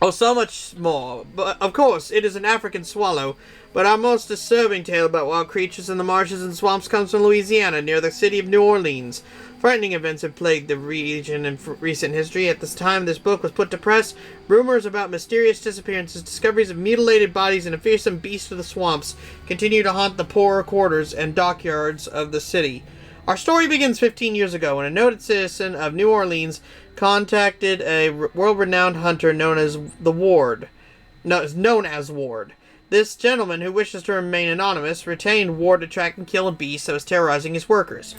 Oh, so much more. But, of course, it is an African swallow. But our most disturbing tale about wild creatures in the marshes and swamps comes from Louisiana, near the city of New Orleans. Frightening events have plagued the region in recent history. At this time this book was put to press, rumors about mysterious disappearances, discoveries of mutilated bodies, and a fearsome beast of the swamps continue to haunt the poorer quarters and dockyards of the city. Our story begins 15 years ago when a noted citizen of New Orleans contacted a world-renowned hunter known as Ward. This gentleman, who wishes to remain anonymous, retained Ward to track and kill a beast that was terrorizing his workers.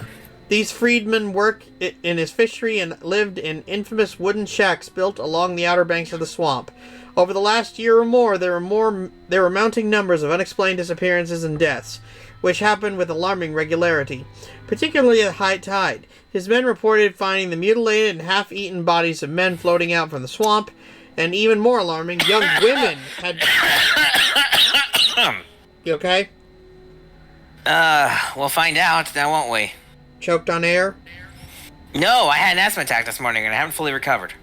These freedmen worked in his fishery and lived in infamous wooden shacks built along the outer banks of the swamp. Over the last year or more, there were mounting numbers of unexplained disappearances and deaths, which happened with alarming regularity, particularly at high tide. His men reported finding the mutilated and half-eaten bodies of men floating out from the swamp, and even more alarming, young women had... You okay? We'll find out now, won't we? Choked on air? No, I had an asthma attack this morning and I haven't fully recovered.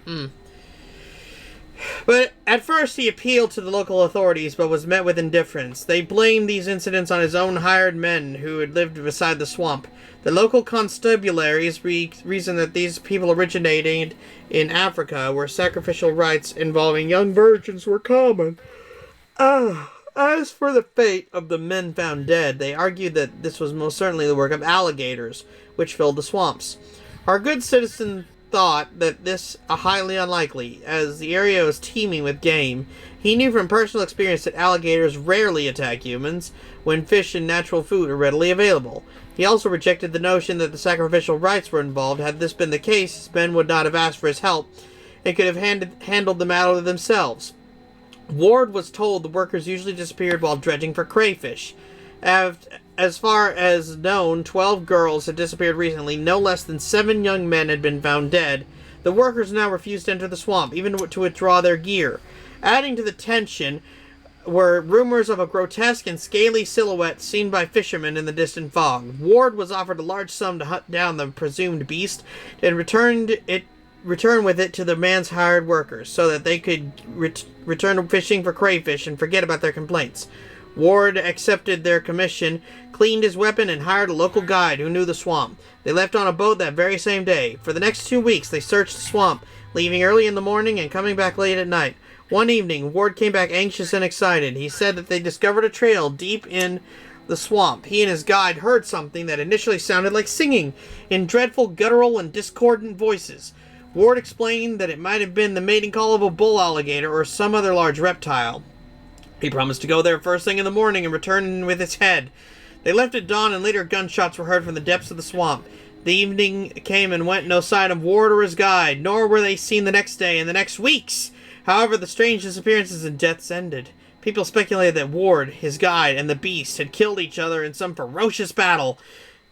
But at first he appealed to the local authorities, but was met with indifference. They blamed these incidents on his own hired men who had lived beside the swamp. The local constabularies reasoned that these people originated in Africa, where sacrificial rites involving young virgins were common. As for the fate of the men found dead, they argued that this was most certainly the work of alligators, which filled the swamps. Our good citizen thought that this highly unlikely, as the area was teeming with game. He knew from personal experience that alligators rarely attack humans when fish and natural food are readily available. He also rejected the notion that the sacrificial rites were involved. Had this been the case, his men would not have asked for his help and could have handled the matter themselves. Ward was told the workers usually disappeared while dredging for crayfish. As far as known, 12 girls had disappeared recently. No less than 7 young men had been found dead. The workers now refused to enter the swamp, even to withdraw their gear. Adding to the tension were rumors of a grotesque and scaly silhouette seen by fishermen in the distant fog. Ward was offered a large sum to hunt down the presumed beast and return with it to the man's hired workers, so that they could return fishing for crayfish and forget about their complaints. Ward accepted their commission, cleaned his weapon, and hired a local guide who knew the swamp. They left on a boat that very same day. For the next 2 weeks, they searched the swamp, leaving early in the morning and coming back late at night. One evening, Ward came back anxious and excited. He said that they discovered a trail deep in the swamp. He and his guide heard something that initially sounded like singing, in dreadful guttural and discordant voices. Ward explained that it might have been the mating call of a bull alligator or some other large reptile. He promised to go there first thing in the morning and return with its head. They left at dawn, and later gunshots were heard from the depths of the swamp. The evening came and went, no sign of Ward or his guide, nor were they seen the next day and the next weeks. However, the strange disappearances and deaths ended. People speculated that Ward, his guide, and the beast had killed each other in some ferocious battle.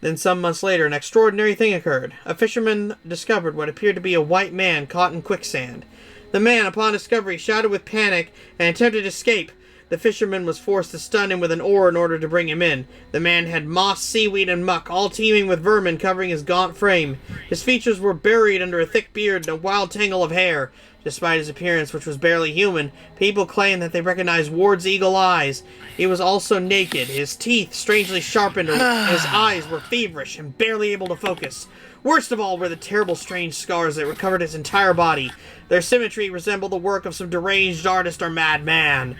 Then some months later, an extraordinary thing occurred. A fisherman discovered what appeared to be a white man caught in quicksand. The man, upon discovery, shouted with panic and attempted to escape. The fisherman was forced to stun him with an oar in order to bring him in. The man had moss, seaweed, and muck, all teeming with vermin covering his gaunt frame. His features were buried under a thick beard and a wild tangle of hair. Despite his appearance, which was barely human, people claimed that they recognized Ward's eagle eyes. He was also naked, his teeth strangely sharpened, his eyes were feverish and barely able to focus. Worst of all were the terrible strange scars that covered his entire body. Their symmetry resembled the work of some deranged artist or madman.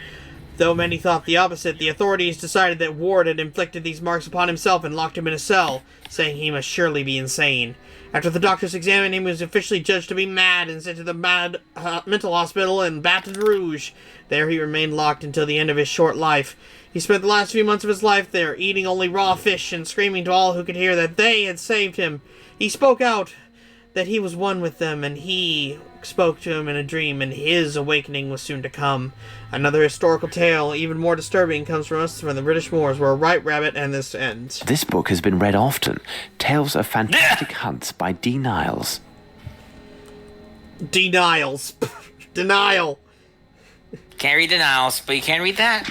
Though many thought the opposite, the authorities decided that Ward had inflicted these marks upon himself and locked him in a cell, saying he must surely be insane. After the doctors examined him, he was officially judged to be mad and sent to the mental hospital in Baton Rouge. There he remained locked until the end of his short life. He spent the last few months of his life there, eating only raw fish and screaming to all who could hear that they had saved him. He spoke out that he was one with them, and he spoke to him in a dream, and his awakening was soon to come. Another historical tale, even more disturbing, comes from us from the British moors, where a white rabbit, and this ends. This book has been read often. Tales of Fantastic Hunts by D. Niles. D. Niles. Denial. Can't read the Niles, but you can read that.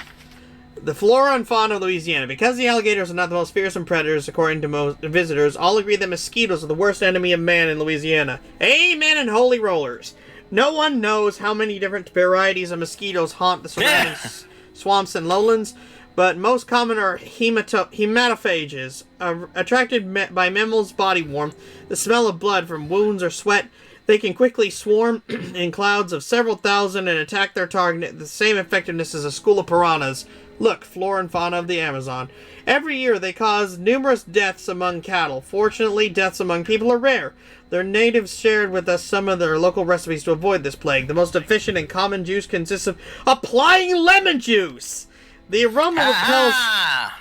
The flora and fauna of Louisiana. Because the alligators are not the most fearsome predators, according to most visitors, all agree that mosquitoes are the worst enemy of man in Louisiana. Amen and holy rollers. No one knows how many different varieties of mosquitoes haunt the surrounding swamps and lowlands, but most common are hematophages, attracted by mammals' body warmth, the smell of blood from wounds or sweat. They can quickly swarm in clouds of several thousand and attack their target with the same effectiveness as a school of piranhas. Look, flora and fauna of the Amazon. Every year they cause numerous deaths among cattle. Fortunately, deaths among people are rare. Their natives shared with us some of their local recipes to avoid this plague. The most efficient and common juice consists of applying lemon juice! The aroma repels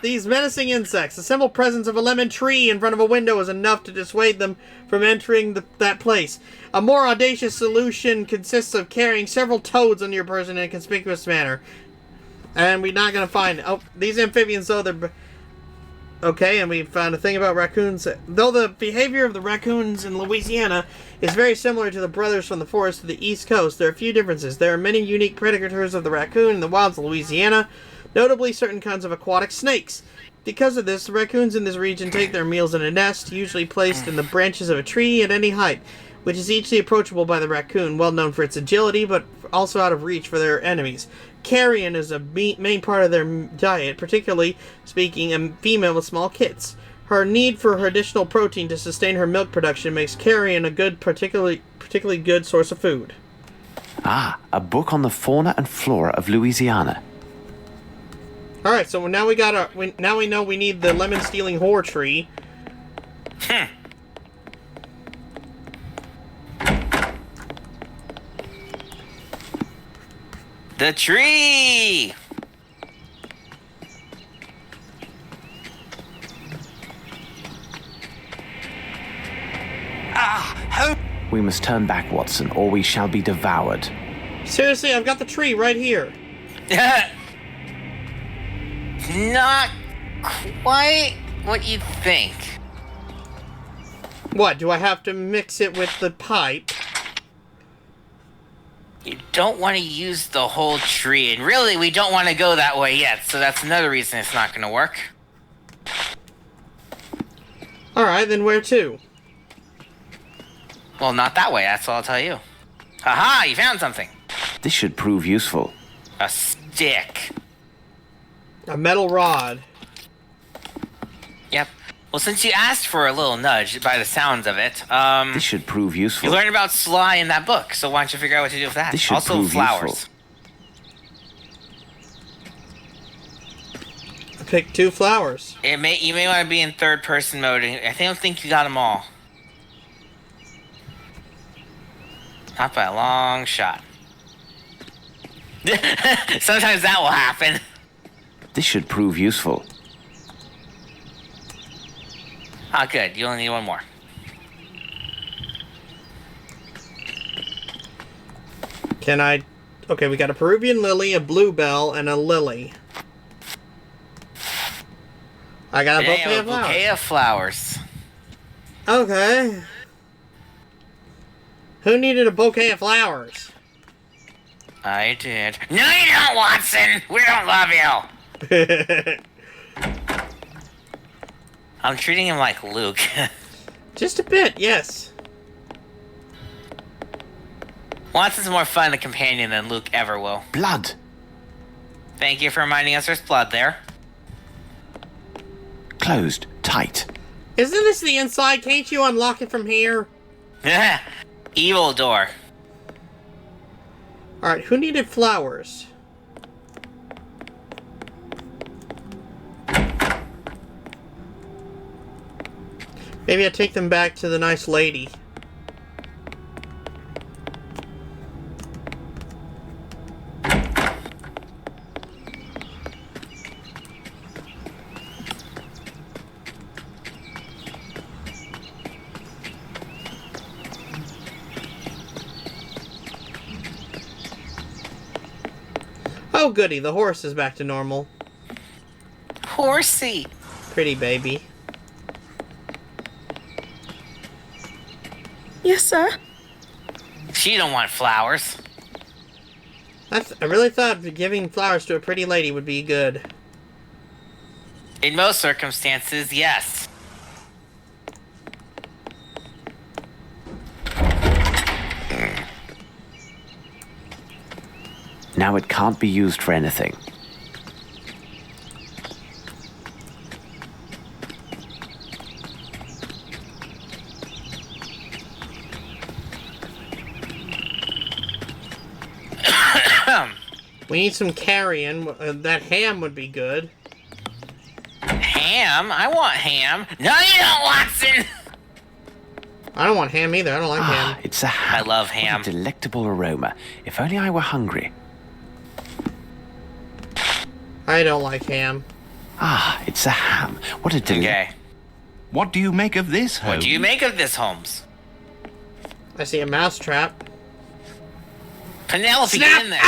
these menacing insects. The simple presence of a lemon tree in front of a window is enough to dissuade them from entering that place. A more audacious solution consists of carrying several toads on your person in a conspicuous manner. And we're not going to find... Oh, these amphibians, though, they're... Okay, and we found a thing about raccoons. Though the behavior of the raccoons in Louisiana is very similar to the brothers from the forest to the East Coast, there are a few differences. There are many unique predators of the raccoon in the wilds of Louisiana, notably certain kinds of aquatic snakes. Because of this, the raccoons in this region take their meals in a nest, usually placed in the branches of a tree at any height, which is easily approachable by the raccoon, well known for its agility, but also out of reach for their enemies. Carrion is a main part of their diet, particularly speaking a female with small kits. Her need for her additional protein to sustain her milk production makes carrion a good, particularly good source of food. Ah, a book on the fauna and flora of Louisiana. All right, so now now we know we need the lemon-stealing whore tree. The tree! We must turn back, Watson, or we shall be devoured. Seriously, I've got the tree right here. Not quite what you'd think. What, do I have to mix it with the pipe? You don't want to use the whole tree, and really, we don't want to go that way yet, so that's another reason it's not going to work. Alright, then where to? Well, not that way, that's all I'll tell you. Aha, you found something. This should prove useful. A stick. A metal rod. Yep. Well, since you asked for a little nudge by the sounds of it, This should prove useful. you learned about Sly in that book, so why don't you figure out what to do with that? This should also, prove flowers. useful. I picked 2 flowers. You may want to be in third-person mode. I don't think you got them all. Not by a long shot. Sometimes that will happen. This should prove useful. Ah, good. You only need one more. Can I... Okay, we got a Peruvian lily, a bluebell, and a lily. I got a bouquet of flowers. Bouquet of flowers. Okay. Who needed a bouquet of flowers? I did. No, you don't, Watson! We don't love you! I'm treating him like Luke. Just a bit, yes. Watson's more fun a companion than Luke ever will. Blood! Thank you for reminding us there's blood there. Closed. Tight. Isn't this the inside? Can't you unlock it from here? Evil door. Alright, who needed flowers? Maybe I take them back to the nice lady. Oh goody, the horse is back to normal. Horsey. Pretty baby. Yes, sir. She don't want flowers. I really thought giving flowers to a pretty lady would be good. In most circumstances, yes. Now it can't be used for anything. We need some carrion. That ham would be good. Ham? I want ham. No, you don't, Watson! I don't want ham either. I don't like ham. It's a ham. I love ham. What a delectable aroma. If only I were hungry. I don't like ham. It's a ham. What a Okay. What do you make of this, Holmes? What do you make of this, Holmes? I see a mouse trap. Penelope, Snap! get in there.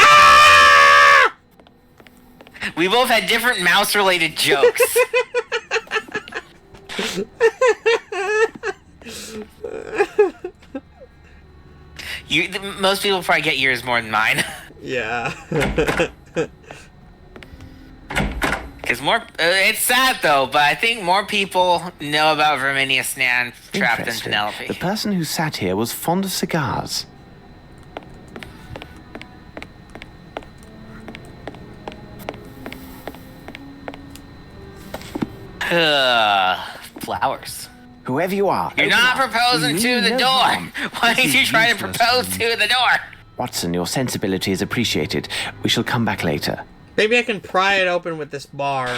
We both had different mouse-related jokes. Most people probably get yours more than mine. Yeah. Because it's sad though, but I think more people know about Verminia Snan Trap than Interesting. Penelope. The person who sat here was fond of cigars. Flowers. Whoever you are, You're open not up. proposing We to mean the no door. harm. Why This did you is try to useless, propose Holmes. to the door? Watson, your sensibility is appreciated. We shall come back later. Maybe I can pry it open with this bar.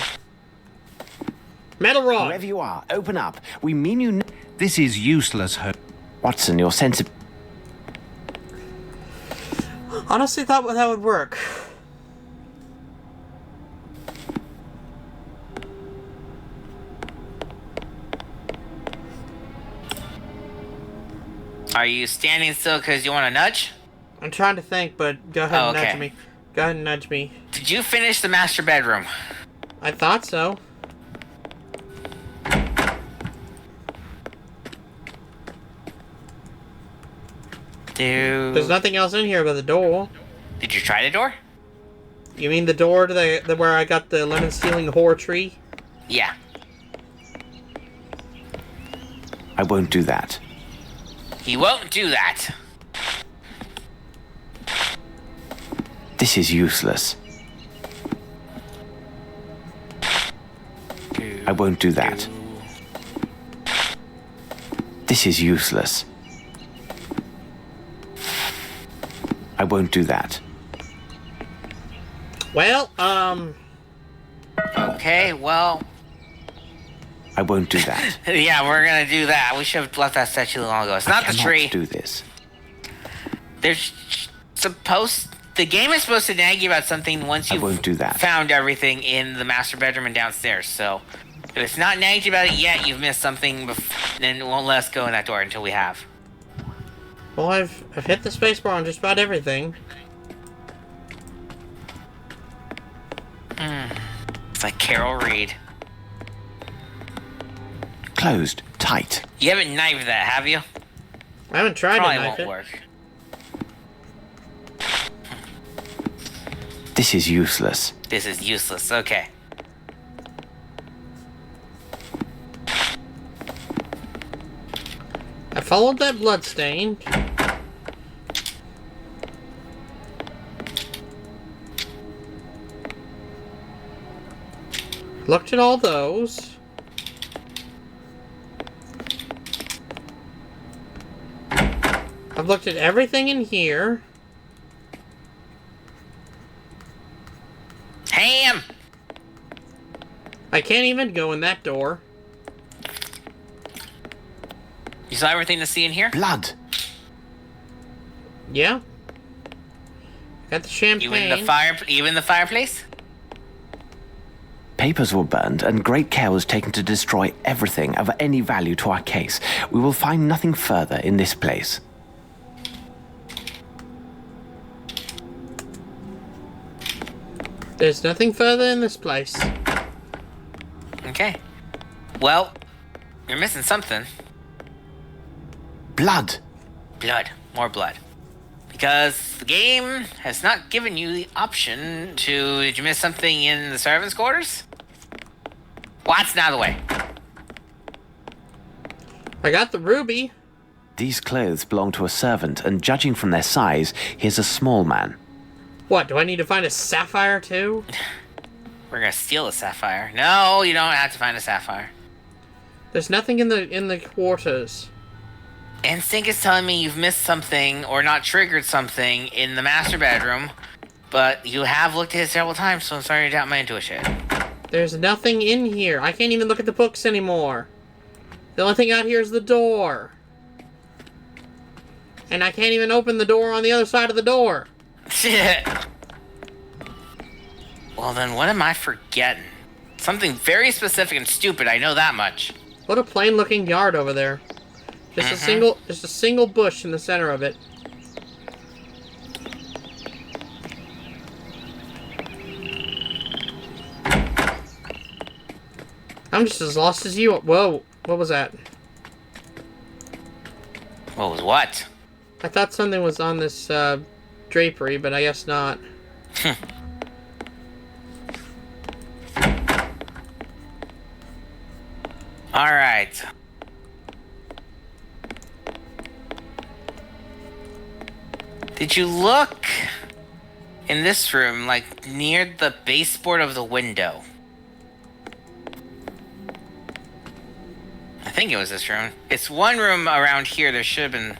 Metal rod. Whoever you are, open up. We mean you. This is useless, Holmes. Watson, your sensibility. Honestly, thought that would work. Are you standing still because you want to nudge? I'm trying to think, but go ahead and okay. nudge me. Go ahead and nudge me. Did you finish the master bedroom? I thought so. There's nothing else in here but the door. Did you try the door? You mean the door to the where I got the lemon stealing whore tree? Yeah. I won't do that. He won't do that. This is useless. I won't do that. This is useless. I won't do that. Well, Okay, well, I won't do that. yeah, we're gonna do that. We should have left that statue long ago. It's not the Cannot tree. do this. The game is supposed to nag you about something once I you've won't do that. found everything in the master bedroom and downstairs. So if it's not nagged you about it yet, you've missed something, and it won't let us go in that door until we have. well, I've hit the spacebar on just about everything. It's like Carol Reed. Closed. Tight. You haven't knifed that, have you? I haven't tried Probably to knife won't it. work. This is useless. This is useless. Okay. I followed that bloodstain. Looked at all those. I've looked at everything in here. Ham! I can't even go in that door. You saw everything to see in here? Blood. Yeah. Got the champagne. Even the fireplace? Papers were burned, and great care was taken to destroy everything of any value to our case. We will find nothing further in this place. There's nothing further in this place. Okay. Well, you're missing something. Blood. Blood. More blood. Because the game has not given you the option to... Did you miss something in the servants' quarters? Watson, out of the way. I got the ruby. These clothes belong to a servant, and judging from their size, he is a small man. What, do I need to find a sapphire too? We're gonna steal a sapphire. No, you don't have to find a sapphire. There's nothing in the quarters. Instinct is telling me you've missed something or not triggered something in the master bedroom, but you have looked at it several times, so I'm starting to doubt my intuition. There's nothing in here. I can't even look at the books anymore. The only thing out here is the door. And I can't even open the door on the other side of the door. Well, then what am I forgetting? Something very specific and stupid, I know that much. What a plain-looking yard over there. Just a single bush in the center of it. I'm just as lost as you. Whoa, what was that? What was what? I thought something was on this drapery, but I guess not. Alright. Did you look in this room, like near the baseboard of the window? I think it was this room. It's one room around here. There should have been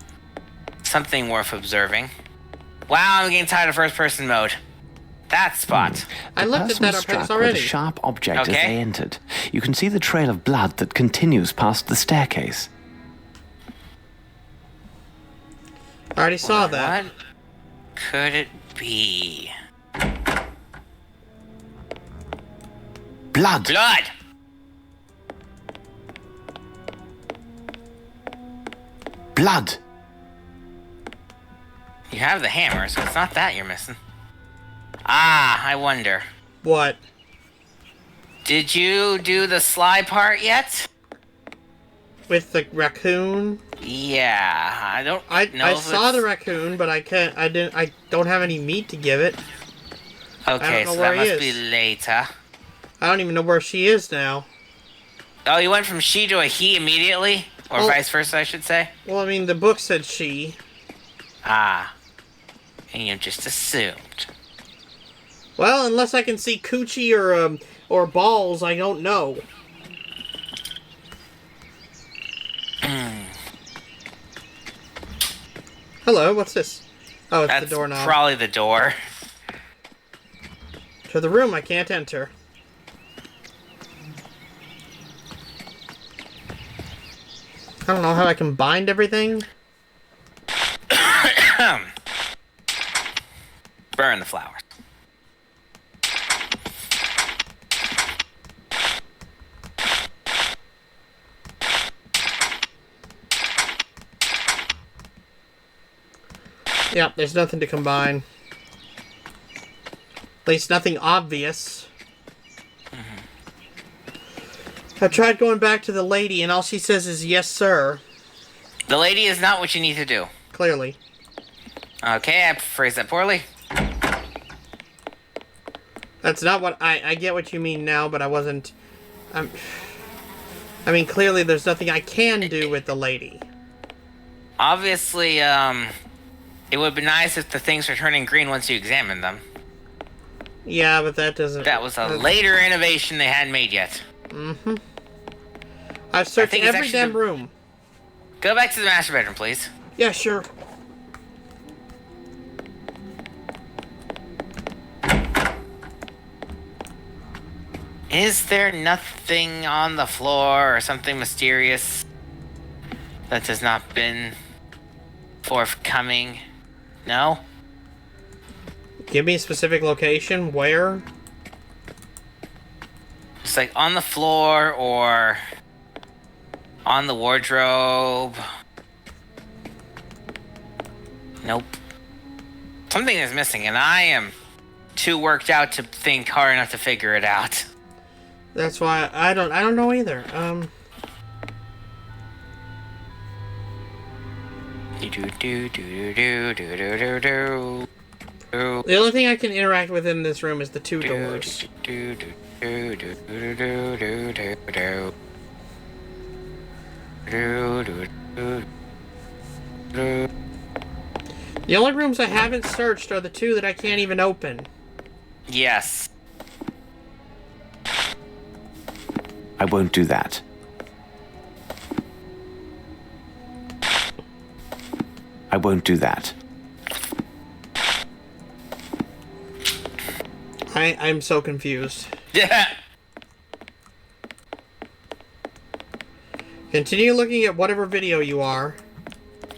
something worth observing. Wow, I'm getting tired of first-person mode. That spot. I looked at that struck place with already. a sharp object as Okay. they entered. You can see the trail of blood that continues past the staircase. I already saw that. What could it be? Blood! Blood! Blood! You have the hammer, so it's not that you're missing. Ah, I wonder. What? Did you do the sly part yet? With the raccoon? Yeah, I don't know. I if saw it's- the raccoon, but I can't. I don't have any meat to give it. Okay, know so where that he must be is. later. I don't even know where she is now. Oh, you went from she to a he immediately? Or Well- vice versa, I should say? Well, I mean, the book said she. Ah. And you just assumed. Well, unless I can see coochie or balls, I don't know. Hello, what's this? Oh, it's That's the doorknob. probably the door. To the room I can't enter. I don't know how I combined everything. Burn the flowers. Yep, there's nothing to combine. At least nothing obvious. I tried going back to the lady, and all she says is, yes, sir. The lady is not what you need to do. Clearly. Okay, I phrased that poorly. That's not what I get what you mean now, but I wasn't... I mean, clearly there's nothing I can do with the lady. Obviously, it would be nice if the things were turning green once you examine them. Yeah, but that doesn't... That was a later innovation they hadn't made yet. Mm-hmm. I've searched think it's every actually damn the- room. Go back to the master bedroom, please. Yeah, sure. Is there nothing on the floor or something mysterious that has not been forthcoming? No? Give me a specific location. Where? Just like on the floor or on the wardrobe. Nope. Something is missing, and I am too worked out to think hard enough to figure it out. That's why I don't know either. The only thing I can interact with in this room is the two doors. The only rooms I haven't searched are the two that I can't even open. Yes. I won't do that. I won't do that. I'm so confused. Yeah. Continue looking at whatever video you are.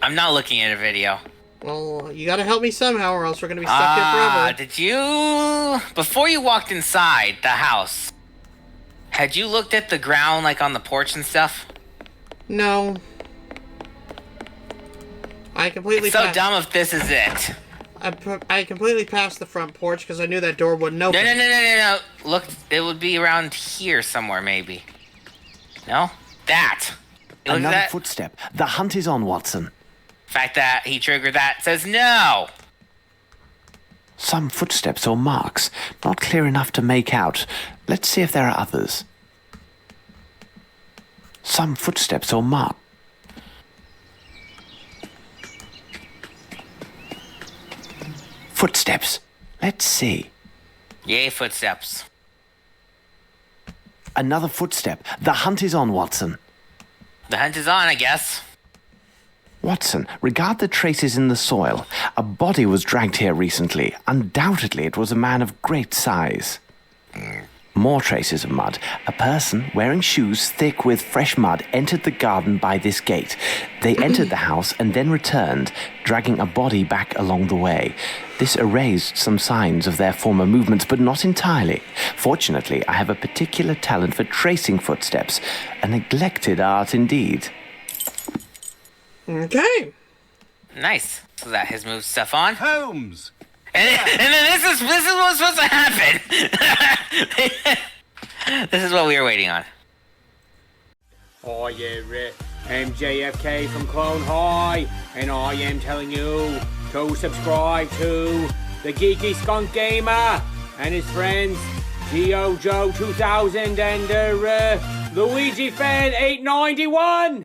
I'm not looking at a video. Well, you gotta help me somehow or else we're gonna be stuck here forever. Did you... Before you walked inside the house, had you looked at the ground, like, on the porch and stuff? No. I completely It's so dumb if this is it. I completely passed the front porch because I knew that door wouldn't open. No. Look, it would be around here somewhere, maybe. No? That. You look at Another that? footstep. The hunt is on, Watson. The fact that he triggered that says no. Some footsteps or marks. Not clear enough to make out. Let's see if there are others. Some footsteps or marks. Footsteps. Let's see. Yay, footsteps. Another footstep. The hunt is on, Watson. The hunt is on, I guess. Watson, regard the traces in the soil. A body was dragged here recently. Undoubtedly, it was a man of great size. More traces of mud. A person wearing shoes thick with fresh mud entered the garden by this gate. They entered the house and then returned, dragging a body back along the way. This erased some signs of their former movements, but not entirely. Fortunately, I have a particular talent for tracing footsteps. A neglected art indeed. Okay. Nice. So that has moved stuff on. Holmes! And then this is what's supposed to happen. This is what we were waiting on. Oh yeah, MJFK from Clone High, and I am telling you to subscribe to the Geeky Skunk Gamer and his friends, Geo Joe 2000 and Luigi Fan 891.